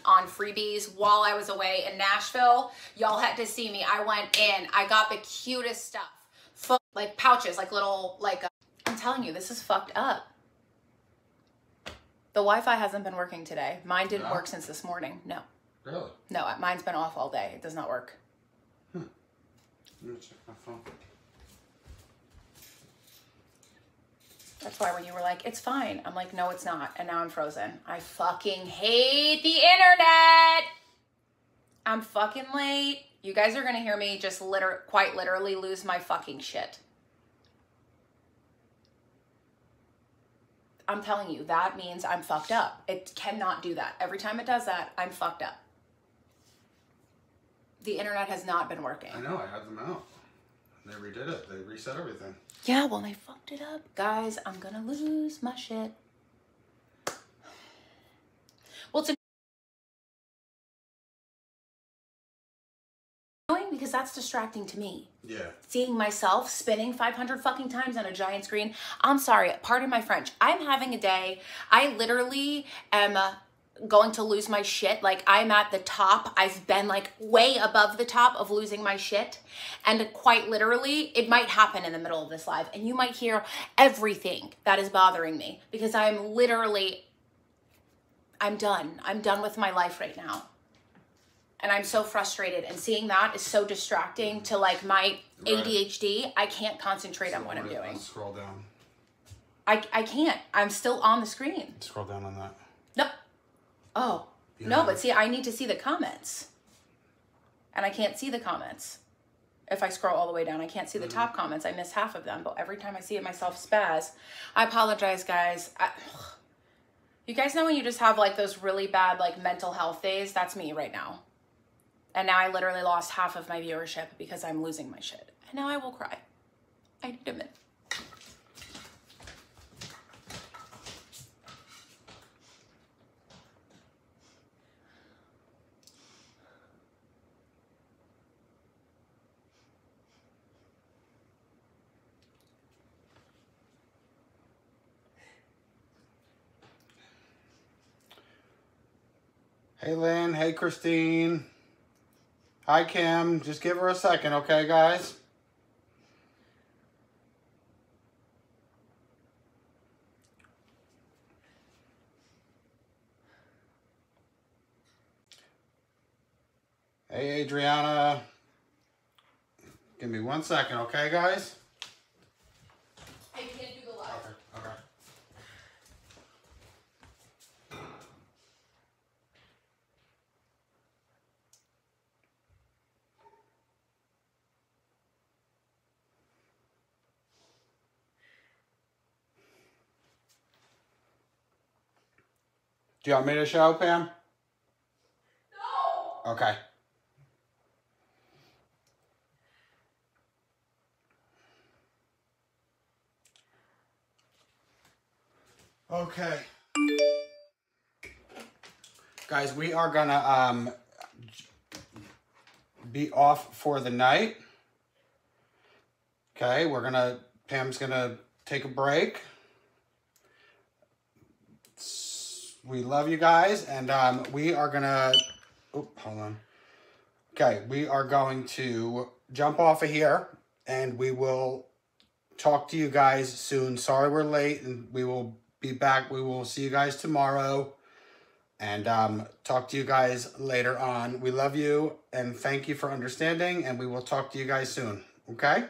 on freebies while I was away in Nashville. Y'all had to see me. I went in, I got the cutest stuff, like pouches, like little, like, I'm telling you, this is fucked up. The Wi-Fi hasn't been working today. Mine didn't work since this morning. No. Really? No, mine's been off all day. It does not work. Let me check my phone. That's why when you were like, it's fine, I'm like, no, it's not. And now I'm frozen. I fucking hate the internet. I'm fucking late. You guys are going to hear me just quite literally lose my fucking shit. I'm telling you, that means I'm fucked up. It cannot do that. Every time it does that, I'm fucked up. The internet has not been working. I know, I had them out. They redid it. They reset everything. Yeah, well, they fucked it up. Guys, I'm gonna lose my shit. Well, it's annoying because that's distracting to me. Yeah. Seeing myself spinning 500 fucking times on a giant screen. I'm sorry, pardon my French. I'm having a day. I literally am going to lose my shit. Like, I'm at the top. I've been like way above the top of losing my shit. And quite literally, it might happen in the middle of this live and you might hear everything that is bothering me because I'm done. I'm done with my life right now. And I'm so frustrated, and seeing that is so distracting to like my ADHD. I can't concentrate on what I'm doing. Scroll down. I can't. I'm still on the screen. Scroll down on that. Nope. Oh, yeah. No, but see, I need to see the comments. And I can't see the comments. If I scroll all the way down, I can't see the top comments. I miss half of them, but every time I see it myself spaz. I apologize, guys. You guys know when you just have like those really bad like mental health days? That's me right now. And now I literally lost half of my viewership because I'm losing my shit. And now I will cry. I need a minute. Hey, Lynn. Hey, Christine. Hi, Kim. Just give her a second, okay, guys? Hey, Adriana. Give me 1 second, okay, guys? I can't do the live. Okay. Do you want me to show, Pam? No! Okay. Okay. Guys, we are gonna be off for the night. Okay, Pam's gonna take a break. We love you guys, and we are gonna, hold on. Okay, we are going to jump off of here, and we will talk to you guys soon. Sorry we're late, and we will be back. We will see you guys tomorrow, and talk to you guys later on. We love you, and thank you for understanding, and we will talk to you guys soon, okay?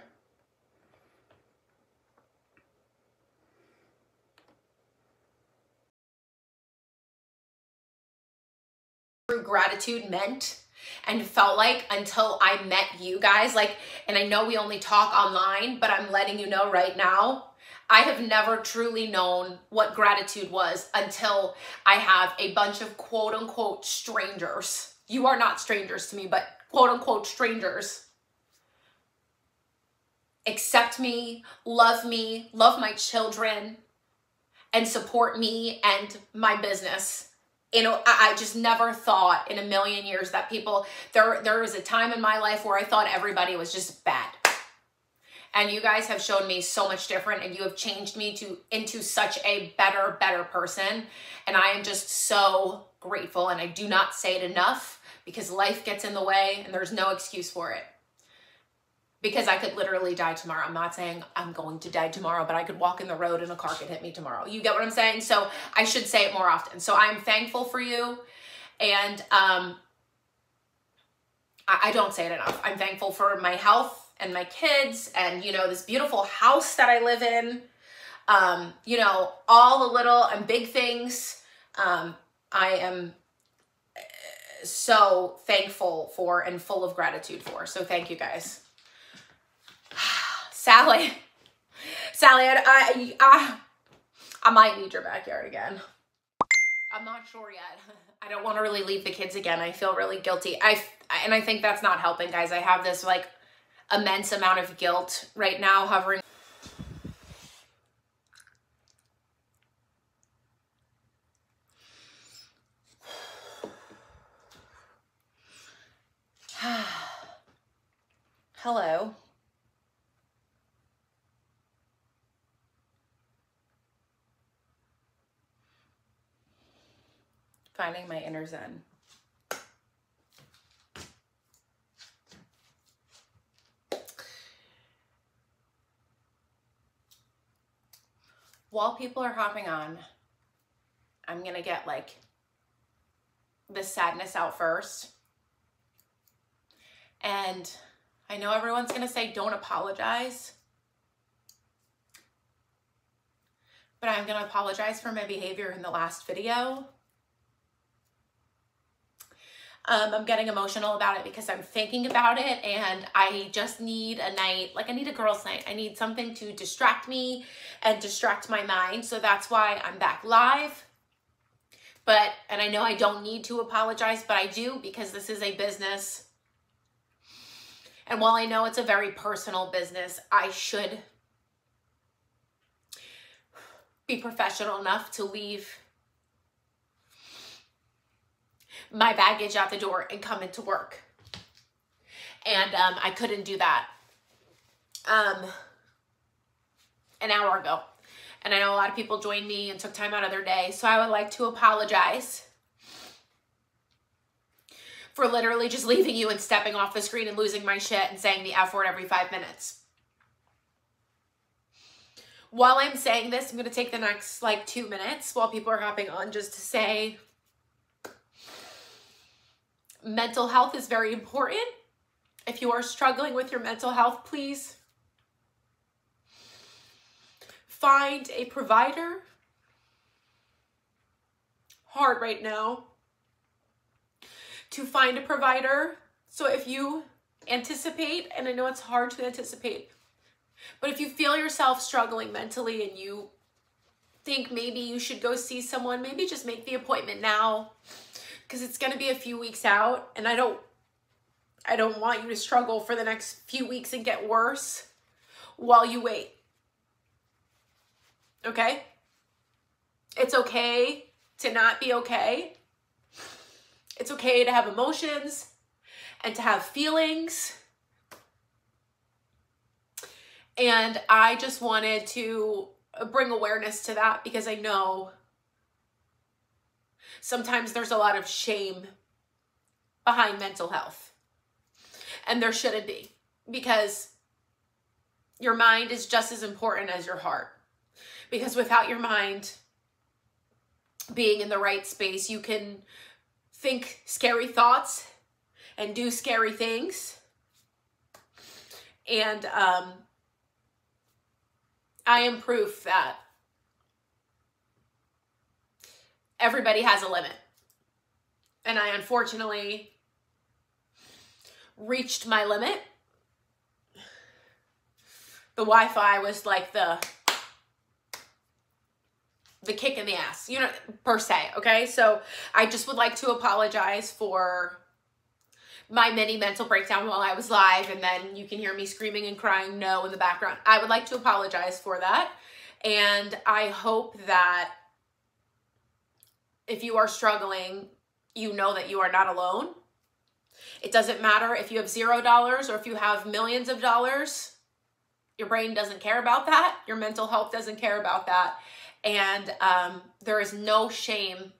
Gratitude meant and felt like until I met you guys, like, and I know we only talk online, but I'm letting you know right now, I have never truly known what gratitude was until I have a bunch of quote unquote strangers. You are not strangers to me, but quote unquote strangers accept me, love my children, and support me and my business. You know, I just never thought in a million years that people, there was a time in my life where I thought everybody was just bad. And you guys have shown me so much different, and you have changed me into such a better person. And I am just so grateful, and I do not say it enough because life gets in the way and there's no excuse for it. Because I could literally die tomorrow. I'm not saying I'm going to die tomorrow, but I could walk in the road and a car could hit me tomorrow. You get what I'm saying? So I should say it more often. So I'm thankful for you. And I don't say it enough. I'm thankful for my health and my kids and, you know, this beautiful house that I live in. You know, all the little and big things. I am so thankful for and full of gratitude for. So thank you guys. Sally, I might need your backyard again. I'm not sure yet. I don't want to really leave the kids again. I feel really guilty. And I think that's not helping, guys. I have this like immense amount of guilt right now hovering. Hello. Finding my inner zen. While people are hopping on, I'm going to get like the sadness out first. And I know everyone's going to say, don't apologize. But I'm going to apologize for my behavior in the last video. I'm getting emotional about it because I'm thinking about it and I just need a night, like I need a girl's night. I need something to distract me and distract my mind. So that's why I'm back live. And I know I don't need to apologize, but I do because this is a business. And while I know it's a very personal business, I should be professional enough to leave my baggage out the door and come into work. And I couldn't do that an hour ago. And I know a lot of people joined me and took time out of their day. So I would like to apologize for literally just leaving you and stepping off the screen and losing my shit and saying the F word every 5 minutes. While I'm saying this, I'm going to take the next like 2 minutes while people are hopping on just to say mental health is very important. If you are struggling with your mental health, please find a provider. Hard right now to find a provider. So if you anticipate, and I know it's hard to anticipate, but if you feel yourself struggling mentally and you think maybe you should go see someone, maybe just make the appointment now. Because it's going to be a few weeks out, and I don't want you to struggle for the next few weeks and get worse while you wait. Okay? It's okay to not be okay. It's okay to have emotions and to have feelings. And I just wanted to bring awareness to that because I know sometimes there's a lot of shame behind mental health. And there shouldn't be, because your mind is just as important as your heart. Because without your mind being in the right space, you can think scary thoughts and do scary things. And I am proof that everybody has a limit. And I unfortunately reached my limit. The Wi-Fi was like the kick in the ass, you know, per se, okay? So I just would like to apologize for my mini mental breakdown while I was live, and then you can hear me screaming and crying no in the background. I would like to apologize for that. And I hope that if you are struggling, you know that you are not alone. It doesn't matter if you have $0 or if you have millions of dollars. Your brain doesn't care about that. Your mental health doesn't care about that. And there is no shame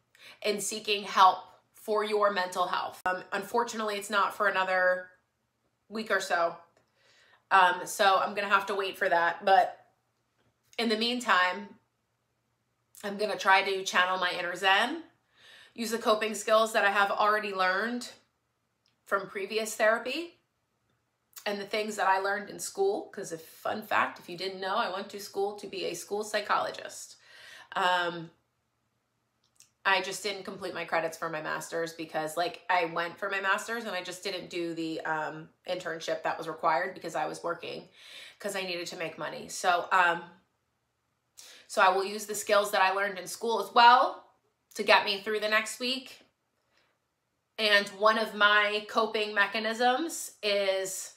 in seeking help for your mental health. Unfortunately, it's not for another week or so. So I'm going to have to wait for that. But in the meantime, I'm going to try to channel my inner Zen, use the coping skills that I have already learned from previous therapy and the things that I learned in school. Because fun fact, if you didn't know, I went to school to be a school psychologist. I just didn't complete my credits for my master's because I went for my master's and I just didn't do the internship that was required because I was working because I needed to make money. So I will use the skills that I learned in school as well to get me through the next week. And one of my coping mechanisms is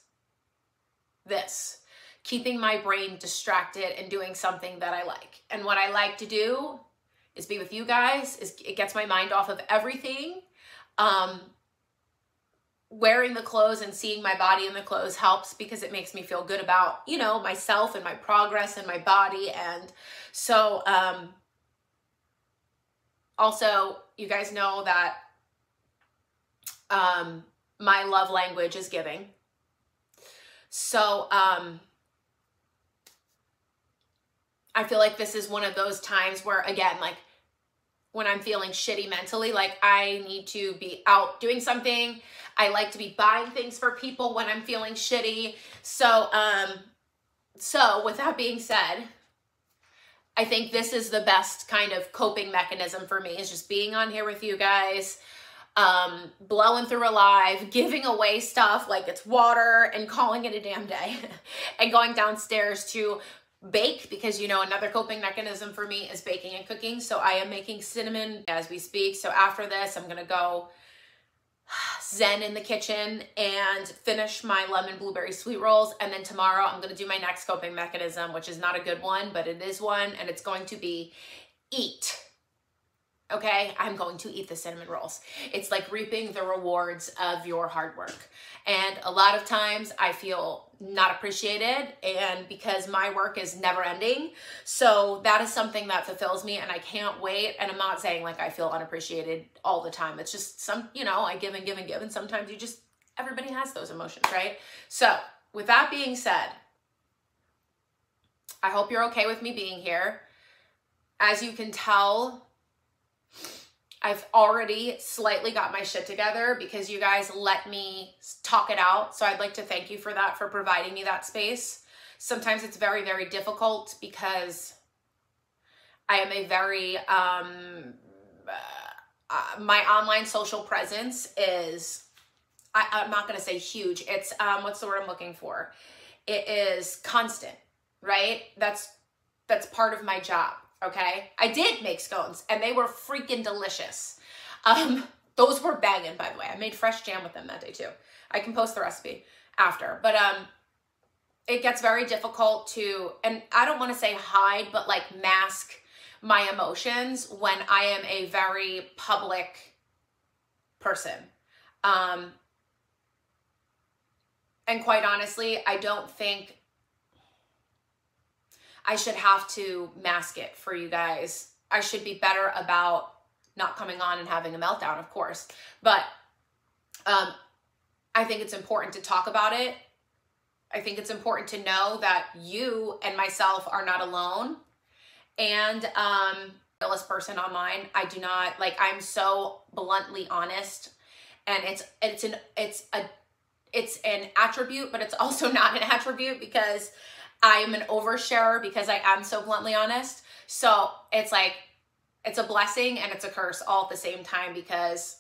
this: keeping my brain distracted and doing something that I like. And what I like to do is be with you guys. It gets my mind off of everything. Wearing the clothes and seeing my body in the clothes helps because it makes me feel good about, you know, myself and my progress and my body. And so, also, you guys know that my love language is giving. So, I feel like this is one of those times where, again, when I'm feeling shitty mentally, I need to be out doing something. I like to be buying things for people when I'm feeling shitty. So with that being said, I think this is the best kind of coping mechanism for me, is just being on here with you guys, blowing through a live, giving away stuff like it's water and calling it a damn day and going downstairs to bake, because, you know, another coping mechanism for me is baking and cooking. So I am making cinnamon as we speak. So after this, I'm going to go zen in the kitchen and finish my lemon blueberry sweet rolls. And then tomorrow I'm going to do my next coping mechanism, which is not a good one, but it is one. And it's going to be eat. Okay, I'm going to eat the cinnamon rolls. It's like reaping the rewards of your hard work. And a lot of times I feel not appreciated, and because my work is never ending. So that is something that fulfills me and I can't wait. And I'm not saying I feel unappreciated all the time. It's just I give and give and give. And sometimes everybody has those emotions, right? So with that being said, I hope you're okay with me being here. As you can tell, I've already slightly got my shit together because you guys let me talk it out. So I'd like to thank you for that, for providing me that space. Sometimes it's very, very difficult because I am a very, my online social presence is, I'm not going to say huge. It's, what's the word I'm looking for? It is constant, right? That's part of my job. Okay, I did make scones and they were freaking delicious. Those were banging, by the way. I made fresh jam with them that day too. I can post the recipe after, but it gets very difficult to, and I don't want to say hide, but mask my emotions when I am a very public person. And quite honestly, I don't think I should have to mask it for you guys. I should be better about not coming on and having a meltdown, of course. But I think it's important to talk about it. I think it's important to know that you and myself are not alone. And the realest person online, I do not, I'm so bluntly honest. And it's an attribute, but it's also not an attribute because I am an oversharer because I am so bluntly honest. So it's it's a blessing and it's a curse all at the same time because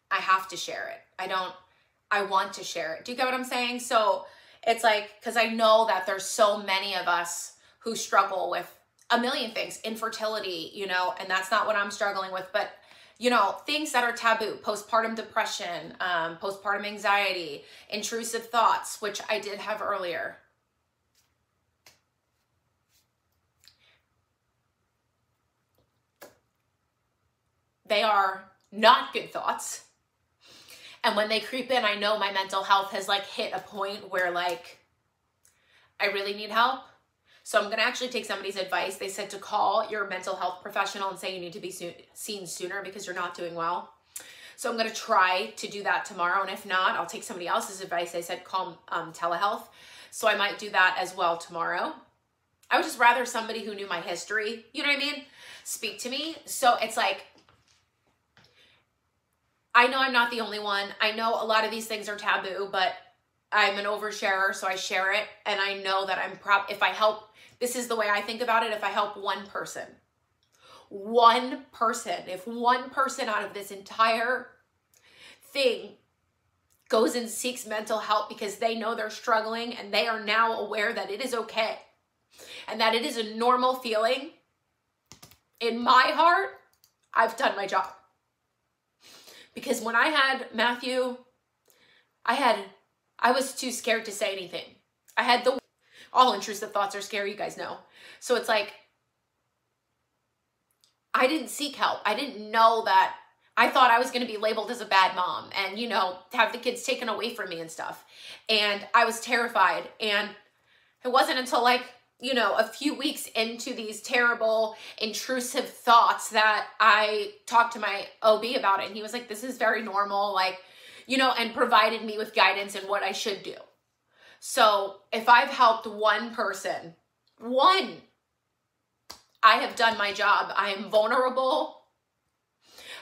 I have to share it. I want to share it. Do you get what I'm saying? So it's because I know that there's so many of us who struggle with a million things, infertility, and that's not what I'm struggling with, but things that are taboo, postpartum depression, postpartum anxiety, intrusive thoughts, which I did have earlier. They are not good thoughts. And when they creep in, I know my mental health has hit a point where I really need help. So I'm going to actually take somebody's advice. They said to call your mental health professional and say you need to be seen sooner because you're not doing well. So I'm going to try to do that tomorrow. And if not, I'll take somebody else's advice. They said call telehealth. So I might do that as well tomorrow. I would just rather somebody who knew my history, you know what I mean, speak to me. So it's like, I know I'm not the only one. I know a lot of these things are taboo, but I'm an oversharer, so I share it. And I know that if I help, this is the way I think about it. If I help one person, if one person out of this entire thing goes and seeks mental help because they know they're struggling and they are now aware that it is okay and that it is a normal feeling, in my heart, I've done my job. Because when I had Matthew, I was too scared to say anything. I had all intrusive thoughts are scary, you guys know. So it's like, I didn't seek help. I didn't know that. I thought I was going to be labeled as a bad mom and, you know, have the kids taken away from me and stuff. And I was terrified. And it wasn't until like, you know, a few weeks into these terrible, intrusive thoughts that I talked to my OB about it. And he was like, this is very normal, like, you know, and provided me with guidance in what I should do. So if I've helped one person, I have done my job. I am vulnerable.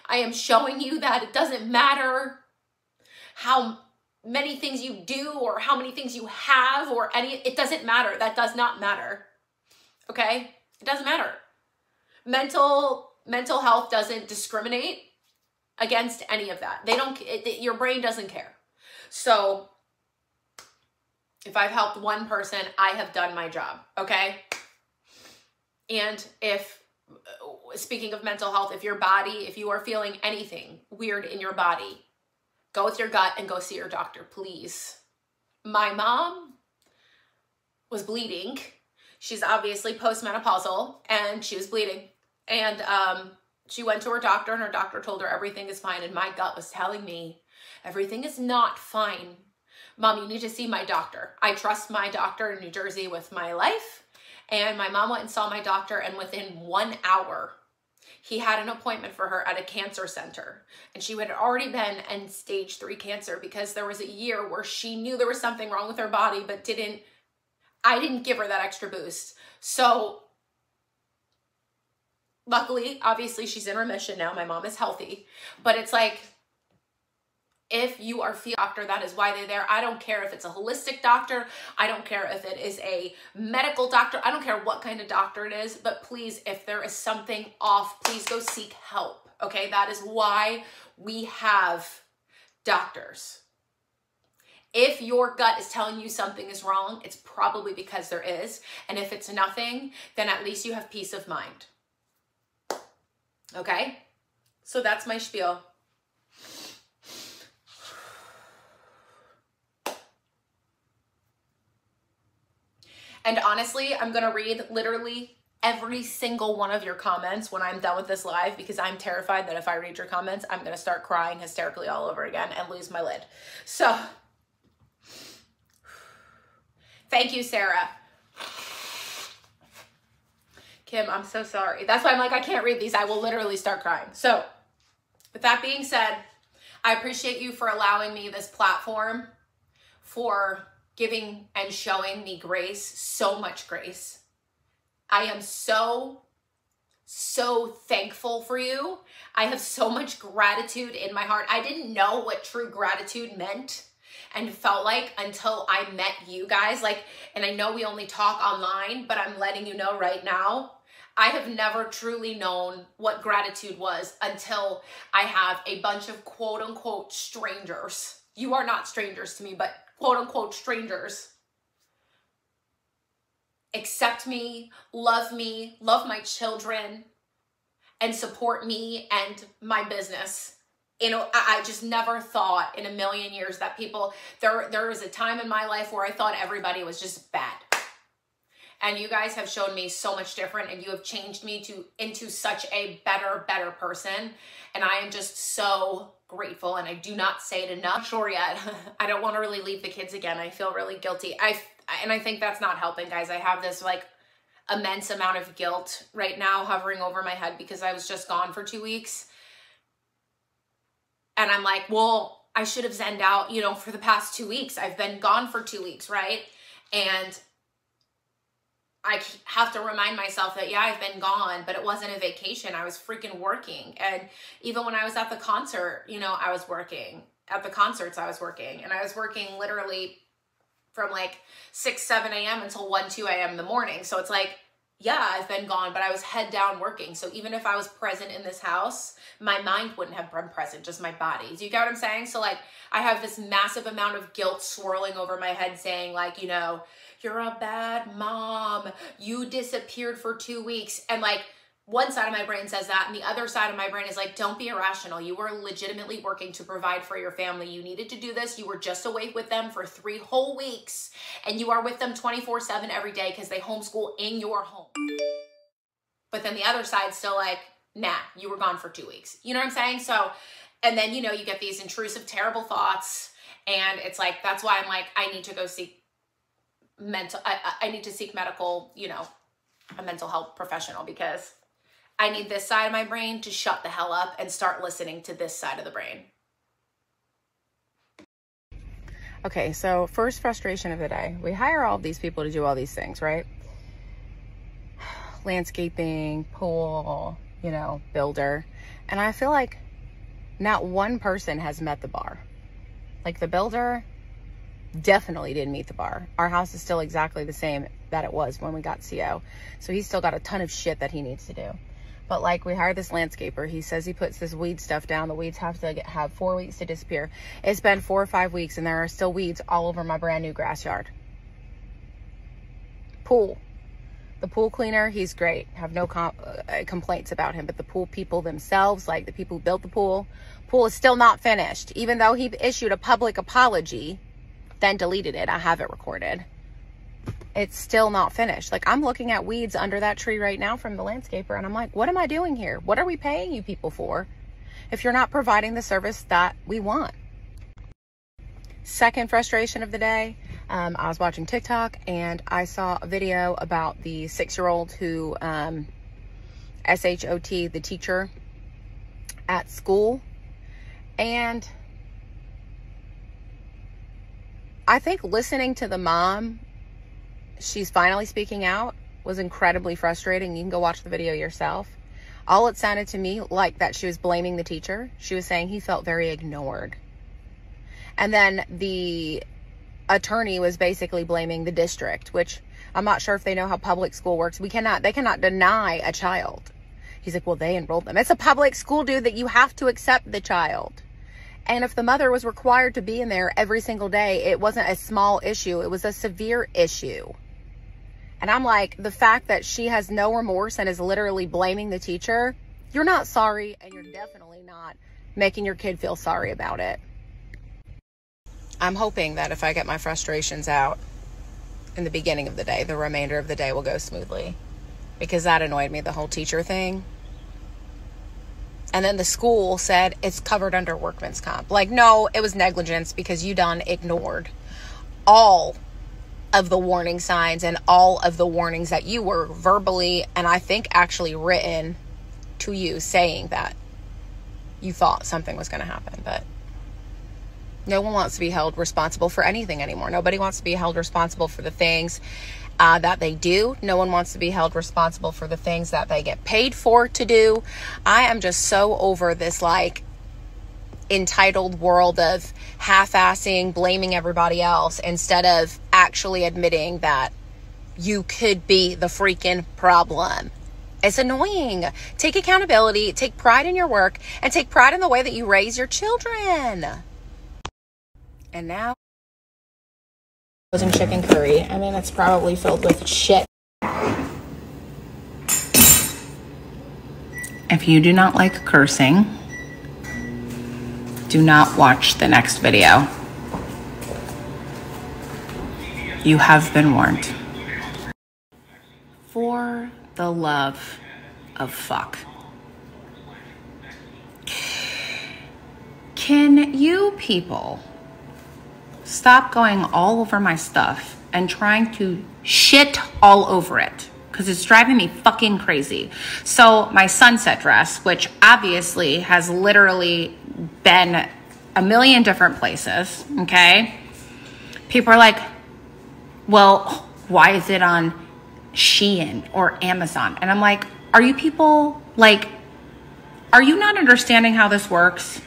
I am showing you that it doesn't matter how many things you do or how many things you have or it doesn't matter. That does not matter. Okay? It doesn't matter. Mental health doesn't discriminate against any of that. Your brain doesn't care. So if I've helped one person, I have done my job. Okay? And speaking of mental health, if you are feeling anything weird in your body, go with your gut and go see your doctor, please. My mom was bleeding. She's obviously postmenopausal and she was bleeding. And she went to her doctor and her doctor told her everything is fine. And my gut was telling me everything is not fine. Mom, you need to see my doctor. I trust my doctor in New Jersey with my life. And my mom went and saw my doctor, and within 1 hour, he had an appointment for her at a cancer center. And she had already been in stage 3 cancer because there was a year where she knew there was something wrong with her body, but I didn't give her that extra boost. So luckily, obviously, she's in remission now. My mom is healthy. But it's like, if you are feeling a doctor, that is why they're there. I don't care if it's a holistic doctor. I don't care if it is a medical doctor. I don't care what kind of doctor it is. But please, if there is something off, please go seek help. Okay? That is why we have doctors. If your gut is telling you something is wrong, it's probably because there is. And if it's nothing, then at least you have peace of mind. Okay? So that's my spiel. And honestly, I'm going to read literally every single one of your comments when I'm done with this live because I'm terrified that if I read your comments, I'm going to start crying hysterically all over again and lose my lid. So, thank you, Sarah. Kim, I'm so sorry. That's why I'm like, I can't read these. I will literally start crying. So, with that being said, I appreciate you for allowing me this platform, for giving and showing me grace, so much grace. I am so thankful for you. I have so much gratitude in my heart. I didn't know what true gratitude meant and felt like until I met you guys. And I know we only talk online, but I'm letting you know right now, I have never truly known what gratitude was until I have a bunch of quote unquote strangers. You are not strangers to me, but quote unquote strangers accept me, love my children, and support me and my business. You know, I just never thought in a million years that there was a time in my life where I thought everybody was just bad. And you guys have shown me so much different, and you have changed me into such a better person. And I am just so grateful, and I do not say it enough. Sure yet. I don't want to really leave the kids again. I feel really guilty. and I think that's not helping, guys. I have this like immense amount of guilt right now hovering over my head because I was just gone for 2 weeks. And I'm like, well, I should have zenned out, you know, for the past 2 weeks. I've been gone for 2 weeks, right? And I have to remind myself that, yeah, I've been gone, but it wasn't a vacation. I was freaking working. And even when I was at the concert, you know, I was working. At the concerts, I was working. And I was working literally from like 6, 7 a.m. until 1, 2 a.m. in the morning. So it's like, yeah, I've been gone, but I was head down working. So even if I was present in this house, my mind wouldn't have been present, just my body. Do you get what I'm saying? So like, I have this massive amount of guilt swirling over my head saying like, you know, you're a bad mom. You disappeared for 2 weeks. And like, one side of my brain says that, and the other side of my brain is like, don't be irrational. You were legitimately working to provide for your family. You needed to do this. You were just away with them for 3 whole weeks, and you are with them 24/7 every day because they homeschool in your home. But then the other side's still like, nah, you were gone for 2 weeks. You know what I'm saying? So, and then, you know, you get these intrusive, terrible thoughts, and it's like, that's why I'm like, I need to go seek I need to seek medical, you know, a mental health professional, because I need this side of my brain to shut the hell up and start listening to this side of the brain. Okay, so first frustration of the day. We hire all of these people to do all these things, right? Landscaping, pool, you know, builder. And I feel like not one person has met the bar. Like the builder definitely didn't meet the bar. Our house is still exactly the same that it was when we got CO. So he's still got a ton of shit that he needs to do. But like, we hired this landscaper. He says he puts this weed stuff down. The weeds have to have 4 weeks to disappear. It's been 4 or 5 weeks and there are still weeds all over my brand new grass yard. Pool. The pool cleaner, he's great. Have no complaints about him. But the pool people themselves, like the people who built the pool is still not finished. Even though he issued a public apology, then deleted it. I have it recorded. It's still not finished. Like, I'm looking at weeds under that tree right now from the landscaper, and I'm like, what am I doing here? What are we paying you people for if you're not providing the service that we want? Second frustration of the day, I was watching TikTok and I saw a video about the 6-year-old who SHOT the teacher at school. And I think listening to the mom, she's finally speaking out, was incredibly frustrating. You can go watch the video yourself. All it sounded to me like that she was blaming the teacher. She was saying he felt very ignored. And then the attorney was basically blaming the district, which I'm not sure if they know how public school works. They cannot deny a child. He's like, well, they enrolled them. It's a public school, dude, that you have to accept the child. And if the mother was required to be in there every single day, it wasn't a small issue. It was a severe issue. And I'm like, the fact that she has no remorse and is literally blaming the teacher, you're not sorry, and you're definitely not making your kid feel sorry about it. I'm hoping that if I get my frustrations out in the beginning of the day, the remainder of the day will go smoothly, because that annoyed me, the whole teacher thing. And then the school said it's covered under workman's comp. Like, no, it was negligence because you done ignored all of the warning signs and all of the warnings that you were verbally, and I think actually written to you, saying that you thought something was going to happen. But no one wants to be held responsible for anything anymore. Nobody wants to be held responsible for the things that they do. No one wants to be held responsible for the things that they get paid for to do. I am just so over this like entitled world of half-assing, blaming everybody else instead of actually admitting that you could be the freaking problem. It's annoying. Take accountability, take pride in your work, and take pride in the way that you raise your children. And now, frozen chicken curry. I mean, it's probably filled with shit. If you do not like cursing, do not watch the next video. You have been warned. For the love of fuck. Can you people stop going all over my stuff and trying to shit all over it because it's driving me fucking crazy. So my sunset dress, which obviously has literally been a million different places, okay? People are like, well, why is it on Shein or Amazon? And I'm like, are you people like, are you not understanding how this works?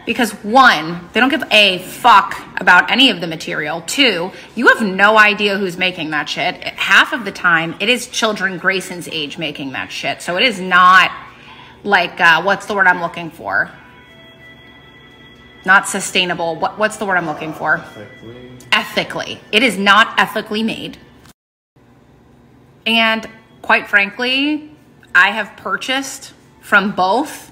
Because one, they don't give a fuck about any of the material. Two, you have no idea who's making that shit. Half of the time, it is children Grayson's age making that shit. So it is not like, what's the word I'm looking for? Not sustainable. What's the word I'm looking for? Ethically. It is not ethically made. And quite frankly, I have purchased from both.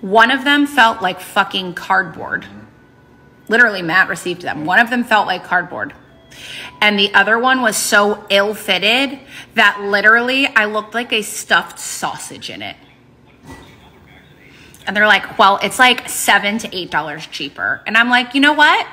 One of them felt like fucking cardboard. Literally, Matt received them. One of them felt like cardboard. And the other one was so ill-fitted that literally I looked like a stuffed sausage in it. And they're like, well, it's like $7 to $8 cheaper. And I'm like, you know what?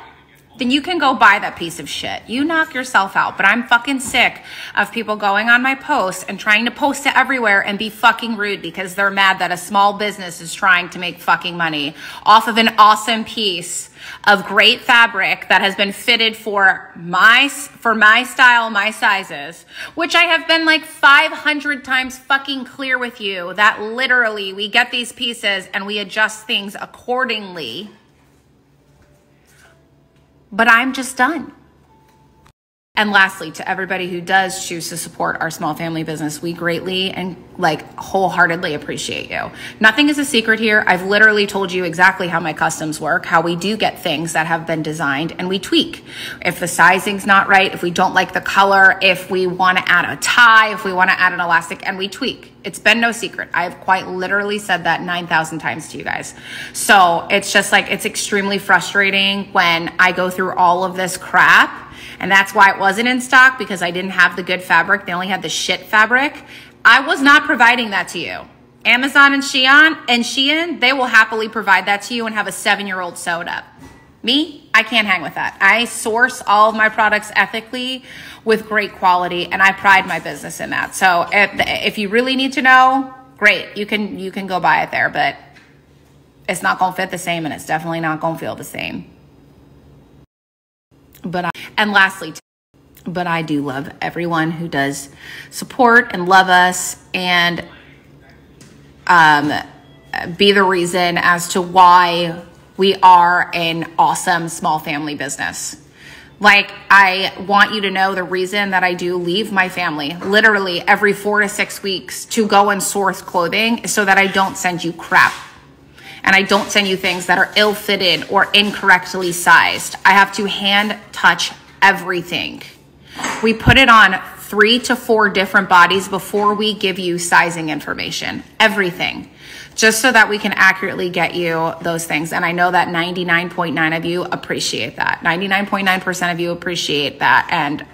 Then you can go buy that piece of shit. You knock yourself out. But I'm fucking sick of people going on my posts and trying to post it everywhere and be fucking rude because they're mad that a small business is trying to make fucking money off of an awesome piece of great fabric that has been fitted for my style, my sizes, which I have been like 500 times fucking clear with you that literally we get these pieces and we adjust things accordingly. But I'm just done. And lastly, to everybody who does choose to support our small family business, we greatly and like wholeheartedly appreciate you. Nothing is a secret here. I've literally told you exactly how my customs work, how we do get things that have been designed and we tweak. If the sizing's not right, if we don't like the color, if we want to add a tie, if we want to add an elastic, and we tweak. It's been no secret. I've quite literally said that 9,000 times to you guys. So it's just like, it's extremely frustrating when I go through all of this crap. And that's why it wasn't in stock, because I didn't have the good fabric. They only had the shit fabric. I was not providing that to you. Amazon and Shein, they will happily provide that to you and have a 7-year-old sewed up. Me, I can't hang with that. I source all of my products ethically with great quality, and I pride my business in that. So if you really need to know, great, you can go buy it there, but it's not gonna fit the same, and it's definitely not gonna feel the same. And lastly, but I do love everyone who does support and love us and be the reason as to why we are an awesome small family business. Like, I want you to know the reason that I do leave my family literally every 4 to 6 weeks to go and source clothing is so that I don't send you crap. And I don't send you things that are ill-fitted or incorrectly sized. I have to hand touch everything. We put it on 3 to 4 different bodies before we give you sizing information. Everything. Just so that we can accurately get you those things. And I know that 99.9% of you appreciate that. 99.9% of you appreciate that. And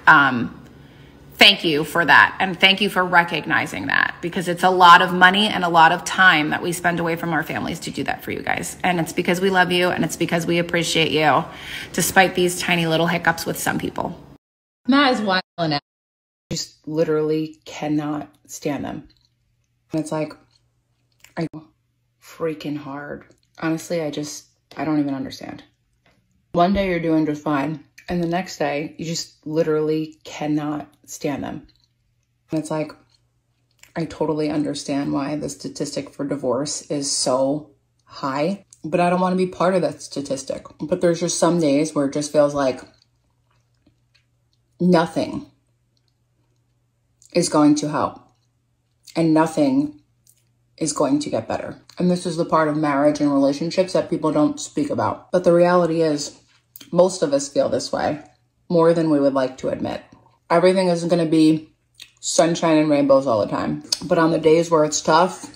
thank you for that. And thank you for recognizing that, because it's a lot of money and a lot of time that we spend away from our families to do that for you guys. And it's because we love you and it's because we appreciate you, despite these tiny little hiccups with some people. Matt is wild and out. I just literally cannot stand them. And it's like, I freaking hard. Honestly, I don't even understand. One day you're doing just fine. And the next day, you just literally cannot stand them. And it's like, I totally understand why the statistic for divorce is so high, but I don't want to be part of that statistic. But there's just some days where it just feels like nothing is going to help and nothing is going to get better. And this is the part of marriage and relationships that people don't speak about. But the reality is, most of us feel this way more than we would like to admit. Everything isn't going to be sunshine and rainbows all the time. But on the days where it's tough,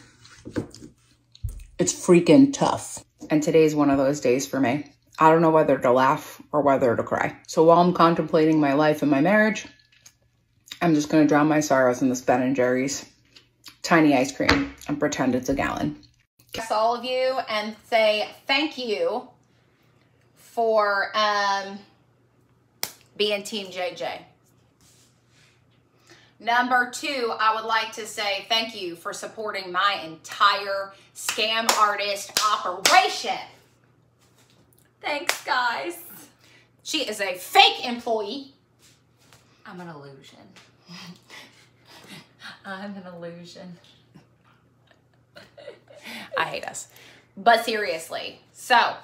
it's freaking tough. And today's one of those days for me. I don't know whether to laugh or whether to cry. So while I'm contemplating my life and my marriage, I'm just going to drown my sorrows in this Ben & Jerry's tiny ice cream and pretend it's a gallon. Kiss all of you and say thank you for being Team JJ. Number 2, I would like to say thank you for supporting my entire scam artist operation. Thanks, guys. She is a fake employee. I'm an illusion. I'm an illusion. I hate us. But seriously, so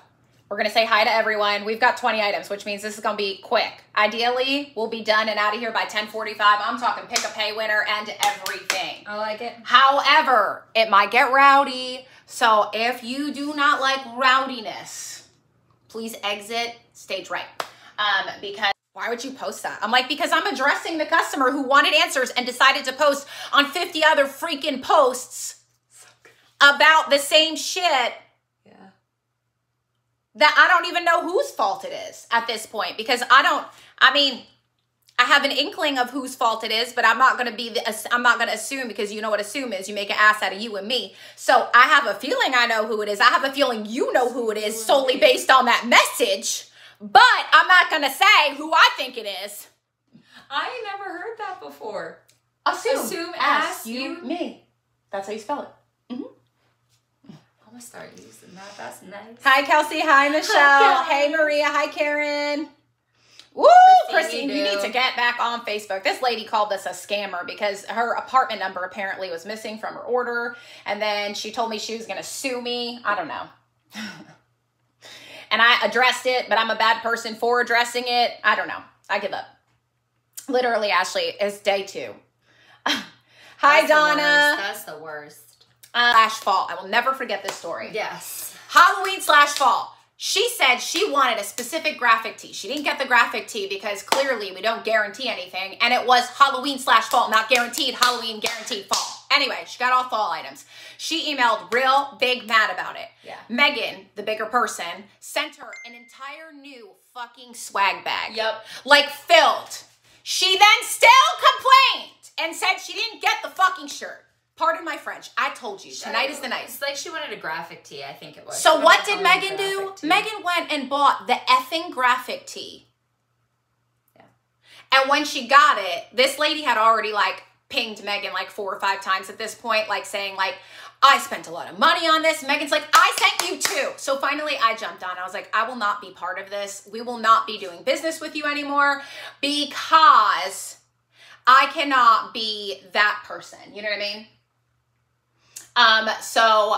we're going to say hi to everyone. We've got 20 items, which means this is going to be quick. Ideally, we'll be done and out of here by 10:45. I'm talking pick a pay winner and everything. I like it. However, it might get rowdy. So if you do not like rowdiness, please exit stage right. Because why would you post that? I'm like, because I'm addressing the customer who wanted answers and decided to post on 50 other freaking posts about the same shit. That I don't even know whose fault it is at this point, because I have an inkling of whose fault it is, but I'm not going to assume, because you know what assume is. You make an ass out of you and me. So I have a feeling I know who it is. I have a feeling you know who it is solely based on that message, but I'm not going to say who I think it is. I ain't never heard that before. Assume, ask, you, me. That's how you spell it. I'm gonna start using that. That's nice. Hi, Kelsey. Hi, Michelle. Hi, hey, Maria. Hi, Karen. Woo, Christine, you need to get back on Facebook. This lady called us a scammer because her apartment number apparently was missing from her order. And then she told me she was going to sue me. I don't know. And I addressed it, but I'm a bad person for addressing it. I don't know. I give up. Literally, Ashley, it's day 2. Hi, Donna. That's the worst. /fall. I will never forget this story. Yes. Halloween/fall. She said she wanted a specific graphic tee. She didn't get the graphic tee because clearly we don't guarantee anything. And it was Halloween/fall, not guaranteed Halloween, guaranteed fall. Anyway, she got all fall items. She emailed real big mad about it. Yeah. Megan, the bigger person, sent her an entire new fucking swag bag. Yep. Like filled. She then still complained and said she didn't get the fucking shirt. Pardon my French. I told you. Tonight is the night. It's like she wanted a graphic tee, I think it was. So what did Megan do? Megan went and bought the effing graphic tee. Yeah. And when she got it, this lady had already like pinged Megan like 4 or 5 times at this point, like saying like, I spent a lot of money on this. Megan's like, I sent you too. So finally I jumped on. I was like, I will not be part of this. We will not be doing business with you anymore because I cannot be that person. You know what I mean? So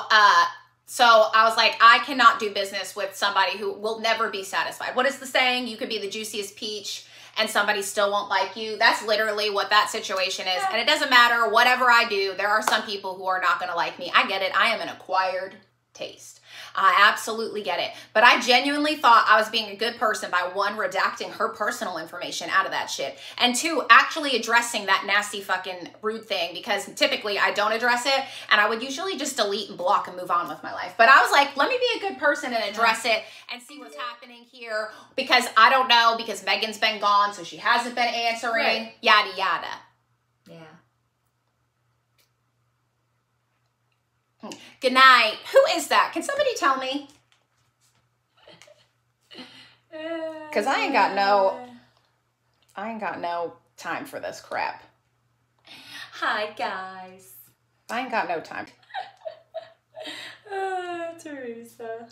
I was like, I cannot do business with somebody who will never be satisfied. What is the saying? You could be the juiciest peach and somebody still won't like you. That's literally what that situation is. And it doesn't matter whatever I do. There are some people who are not going to like me. I get it. I am an acquired taste. I absolutely get it. But I genuinely thought I was being a good person by 1, redacting her personal information out of that shit. And 2, actually addressing that nasty fucking rude thing, because typically I don't address it and I would usually just delete and block and move on with my life. But I was like, let me be a good person and address it and see what's happening here, because I don't know, because Megan's been gone, so she hasn't been answering, right. Yada, yada. Yeah. Good night. Who is that? Can somebody tell me? Because I ain't got no time for this crap. Hi, guys. I ain't got no time. Teresa.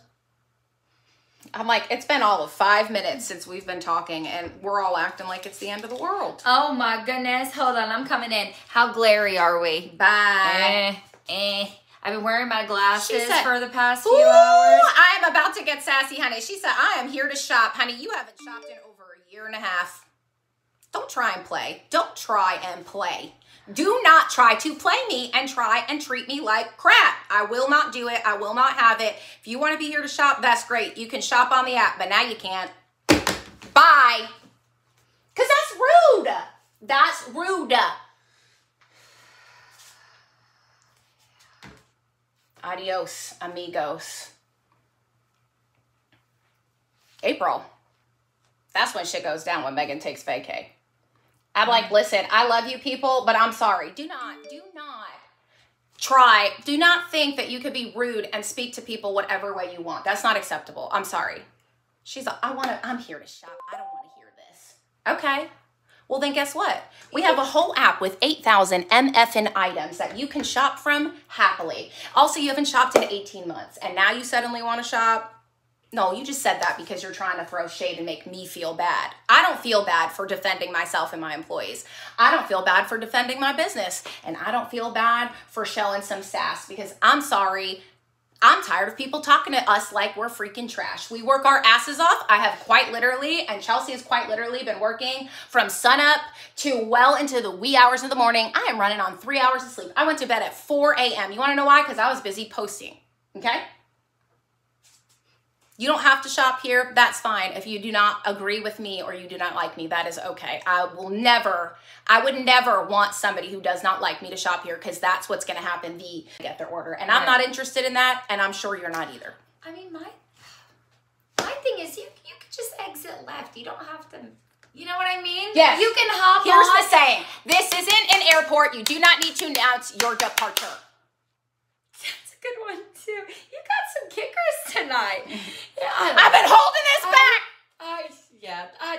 I'm like, it's been all of 5 minutes since we've been talking and we're all acting like it's the end of the world. Oh my goodness. Hold on. I'm coming in. How glary are we? Bye. I've been wearing my glasses for the past few hours. I am about to get sassy, honey. She said, I am here to shop. Honey, you haven't shopped in over a year and a half. Don't try and play. Don't try and play. Do not try to play me and try and treat me like crap. I will not do it. I will not have it. If you want to be here to shop, that's great. You can shop on the app, but now you can't. Bye. Because that's rude. That's rude. Adios, amigos. April. That's when shit goes down, when Megan takes vacay. I'm like, listen, I love you people, but I'm sorry. Do not think that you could be rude and speak to people whatever way you want. That's not acceptable. I'm sorry. She's like, I'm here to shop. I don't want to hear this. Okay. Well, then guess what? We have a whole app with 8,000 MFN items that you can shop from happily. Also, you haven't shopped in 18 months, and now you suddenly want to shop. No, you just said that because you're trying to throw shade and make me feel bad. I don't feel bad for defending myself and my employees. I don't feel bad for defending my business. And I don't feel bad for showing some sass because I'm sorry. I'm tired of people talking to us like we're freaking trash. We work our asses off. I have quite literally, and Chelsea has quite literally been working from sunup to well into the wee hours of the morning. I am running on 3 hours of sleep. I went to bed at 4 a.m. You want to know why? Because I was busy posting, okay? You don't have to shop here. That's fine. If you do not agree with me or you do not like me, that is okay. I would never want somebody who does not like me to shop here because that's what's going to happen. Get their order. And I'm not interested in that. And I'm sure you're not either. I mean, my thing is you could just exit left. You don't have to, you know what I mean? Yes. You can hop Here's on. the saying. This isn't an airport. You do not need to announce your departure. That's a good one too. You got some kickers tonight. Yeah, I've been holding this back.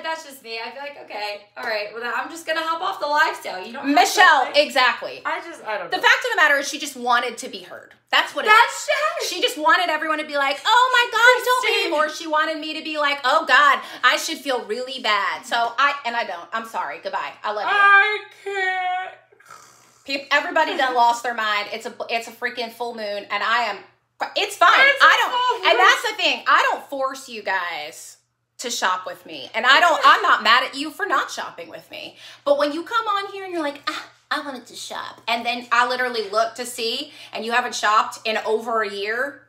That's just me. I feel like, okay, all right, well, I'm just gonna hop off the lifestyle. You don't have Michelle, to, like, exactly. I don't know. The fact of the matter is she just wanted to be heard. That's what it is. She just wanted everyone to be like, oh my God, don't be. Or she wanted me to be like, oh God, I should feel really bad. So I don't. I'm sorry. Goodbye. I love you. I can't. Everybody done lost their mind. It's a freaking full moon and it's fine. And that's the thing. I don't force you guys to shop with me. And I'm not mad at you for not shopping with me. But when you come on here and you're like, I wanted to shop. And then I literally look to see and you haven't shopped in over a year.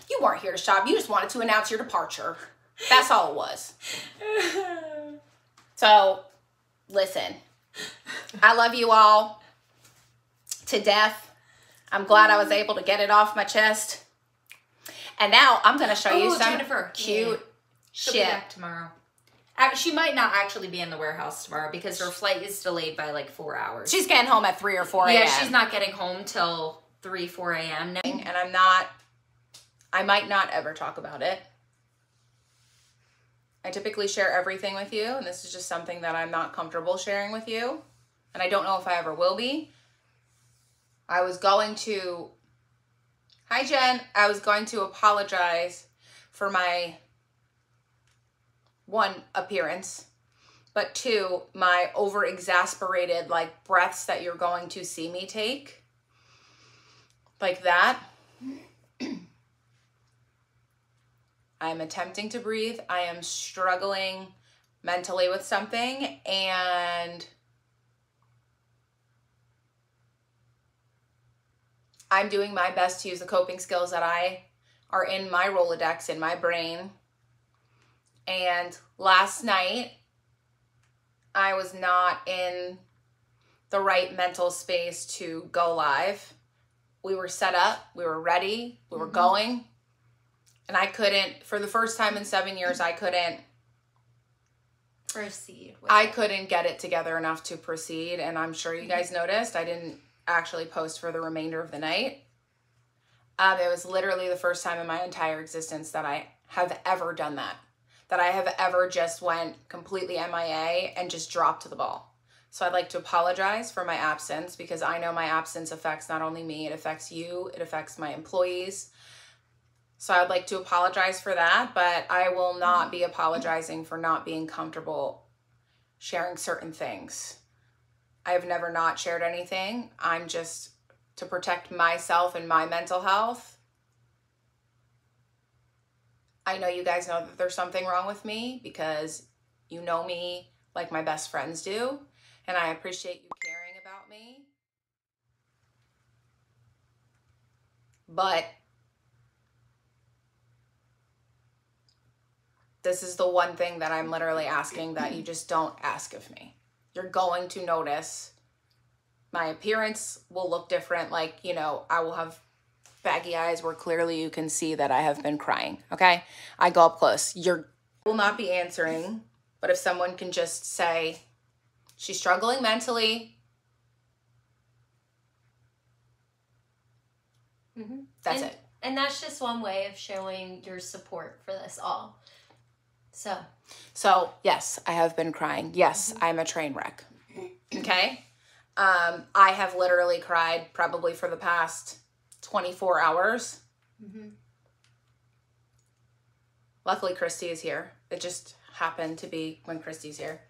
You weren't here to shop. You just wanted to announce your departure. That's all it was. So listen, I love you all to death. I'm glad I was able to get it off my chest. And now I'm going to show you some cute She'll be back tomorrow. She might not actually be in the warehouse tomorrow because her flight is delayed by like 4 hours. She's getting home at 3 or 4 a.m. Yeah, she's not getting home till 3, 4 a.m. And I might not ever talk about it. I typically share everything with you, and this is just something that I'm not comfortable sharing with you. And I don't know if I ever will be. Hi, Jen. I was going to apologize for my 1, appearance, but 2, my over-exasperated, like, breaths that you're going to see me take. Like that. I am attempting to breathe. I am struggling mentally with something, and I'm doing my best to use the coping skills that are in my Rolodex, in my brain. And last night, I was not in the right mental space to go live. We were set up, we were ready, we were going. And I couldn't, for the first time in 7 years, I couldn't proceed. I couldn't get it together enough to proceed. And I'm sure you guys noticed I didn't actually post for the remainder of the night. It was literally the first time in my entire existence that I have ever done that. That I have ever just went completely MIA and just dropped the ball. So I'd like to apologize for my absence because I know my absence affects not only me, it affects you, it affects my employees. So I'd like to apologize for that, but I will not be apologizing for not being comfortable sharing certain things. I have never not shared anything. I'm just to protect myself and my mental health. I know you guys know that there's something wrong with me because you know me like my best friends do, and I appreciate you caring about me. But this is the one thing that I'm literally asking that you just don't ask of me. You're going to notice my appearance will look different. Like, you know, I will have baggy eyes where clearly you can see that I have been crying, okay? I go up close. I will not be answering, but if someone can just say, she's struggling mentally. That's it. And that's just one way of showing your support for this all. So yes, I have been crying. Yes, I'm a train wreck. Okay. I have literally cried probably for the past 24 hours. Luckily, Christy is here. It just happened to be when Christy's here.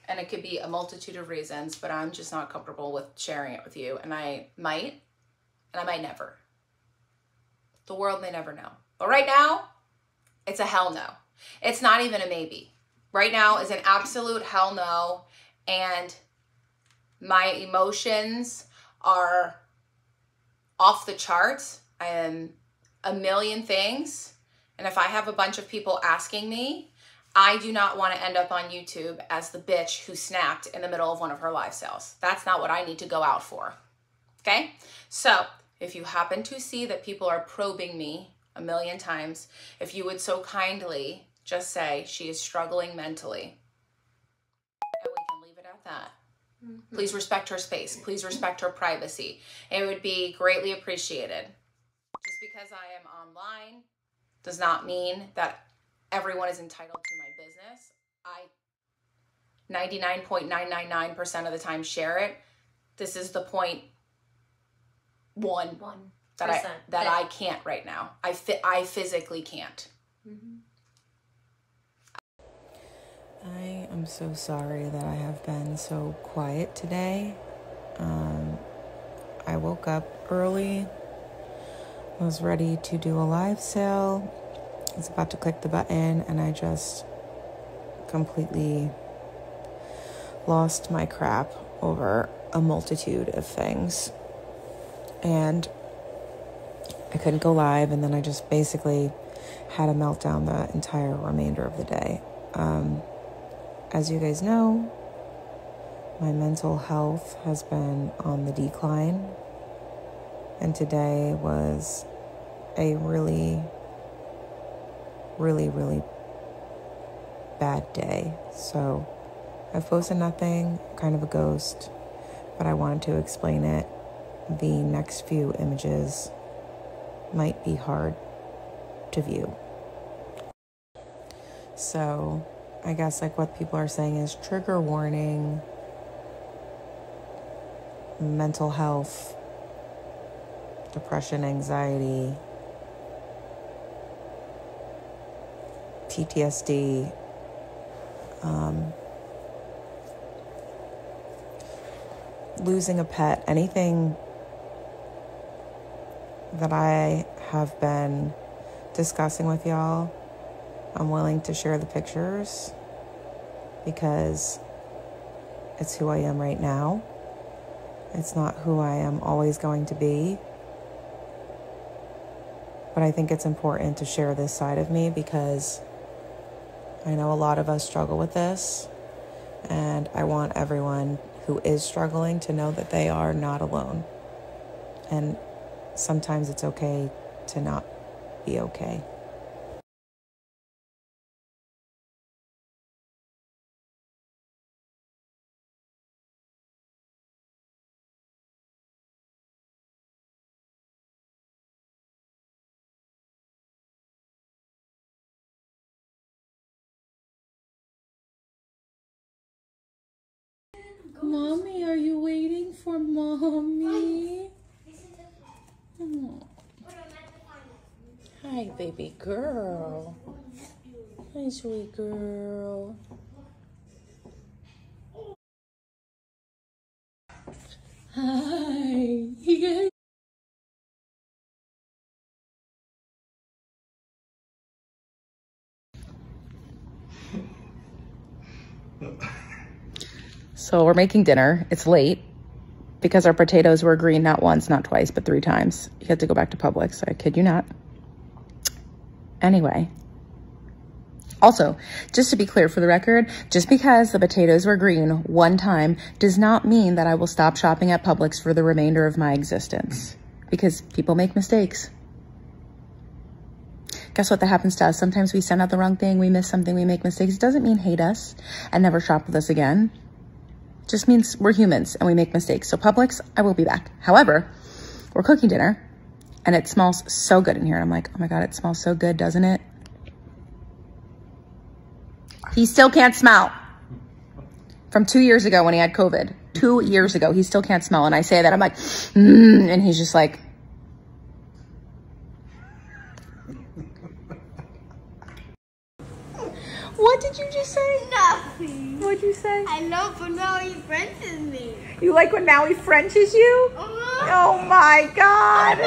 And it could be a multitude of reasons, but I'm just not comfortable with sharing it with you. And I might never. The world may never know. But right now, it's a hell no. It's not even a maybe. Right now is an absolute hell no. And my emotions are off the charts. I am a million things. And if I have a bunch of people asking me, I do not want to end up on YouTube as the bitch who snapped in the middle of one of her live sales. That's not what I need to go out for. Okay? So if you happen to see that people are probing me a million times, if you would so kindly just say she is struggling mentally. And we can leave it at that. Please respect her space. Please respect her privacy. It would be greatly appreciated. Just because I am online does not mean that everyone is entitled to my business. I 99.999% of the time share it. This is the 0.1% that I can't right now. I physically can't. I am so sorry that I have been so quiet today. I woke up early, was ready to do a live sale. I was about to click the button and I just completely lost my crap over a multitude of things. And I couldn't go live, and then I just basically had a meltdown the entire remainder of the day. As you guys know, my mental health has been on the decline, and today was a really, really, really bad day. So I've posted nothing, kind of a ghost, but I wanted to explain it. The next few images might be hard to view. So I guess like what people are saying is trigger warning, mental health, depression, anxiety, PTSD, losing a pet, anything that I have been discussing with y'all. I'm willing to share the pictures because it's who I am right now. It's not who I am always going to be. But I think it's important to share this side of me because I know a lot of us struggle with this, and I want everyone who is struggling to know that they are not alone. And sometimes it's okay to not be okay. Mommy, are you waiting for Mommy? Oh. Hi, baby girl. Hi, sweet girl. Hi. So we're making dinner. It's late because our potatoes were green not once, not twice, but 3 times. You had to go back to Publix. I kid you not. Anyway. Also, just to be clear for the record, just because the potatoes were green one time does not mean that I will stop shopping at Publix for the remainder of my existence. Because people make mistakes. Guess what? That happens to us. Sometimes we send out the wrong thing, we miss something, we make mistakes. It doesn't mean hate us and never shop with us again. It just means we're humans and we make mistakes. So Publix, I will be back. However, we're cooking dinner and it smells so good in here. I'm like, oh my God, it smells so good, doesn't it? He still can't smell. From 2 years ago when he had COVID. 2 years ago, he still can't smell. And I say that, I'm like, and he's just like. What did you just say? Nothing. What'd you say? I know, but now he Frenches me. You like when Maui Frenches you? Uh-huh. Oh my God.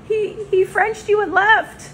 He Frenched you and left.